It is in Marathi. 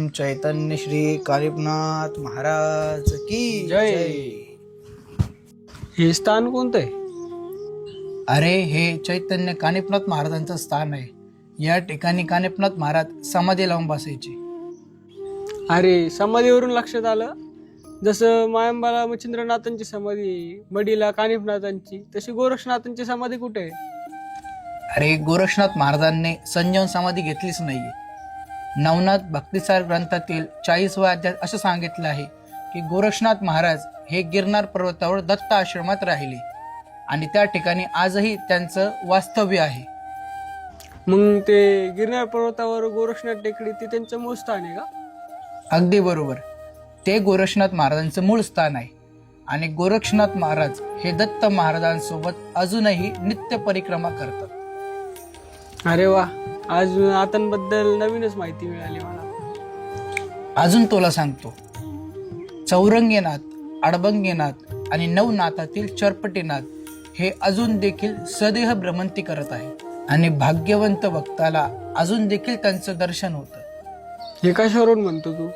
चैतन्य श्री कालिपनाथ महाराज की जय. हे स्थान कोणतं आहे? अरे हे चैतन्य कानिपनाथ महाराजांचं स्थान आहे. या ठिकाणी कानिपनाथ महाराज समाधी लावून बसायचे. अरे समाधीवरून लक्षात आलं, जसं मायंबाला मच्छिंद्रनाथांची समाधी, मडीला कानिफनाथांची, तशी गोरक्षनाथांची समाधी कुठे आहे? अरे गोरक्षनाथ महाराजांनी संजीवन समाधी घेतलीच नाहीये. नवनाथ भक्तिसार ग्रंथातील 40व्या अध्यायात असं सांगितलं आहे की गोरक्षनाथ महाराज हे गिरनार पर्वतावर दत्त आश्रमात राहिले आणि त्या ठिकाणी आजही त्यांचं वास्तव्य आहे. मग ते गिरनार पर्वतावर गोरक्षनाथ टेकडी ते त्यांचं मूळ स्थान आहे का? अगदी बरोबर, ते गोरक्षनाथ महाराजांचं मूळ स्थान आहे आणि गोरक्षनाथ महाराज हे दत्त महाराजांसोबत अजूनही नित्य परिक्रमा करतात. अरे वा, आज नाथांबद्दल नवीनच माहिती मिळाली मला. अजून तुला सांगतो, चौरंगीनाथ, अडबंगीनाथ आणि नवनाथातील चरपटीनाथ हे अजून देखील सदेह भ्रमंती करत आहे आणि भाग्यवंत भक्ताला अजून देखील त्यांचं दर्शन होतं. हे कशावरून म्हणतो तू?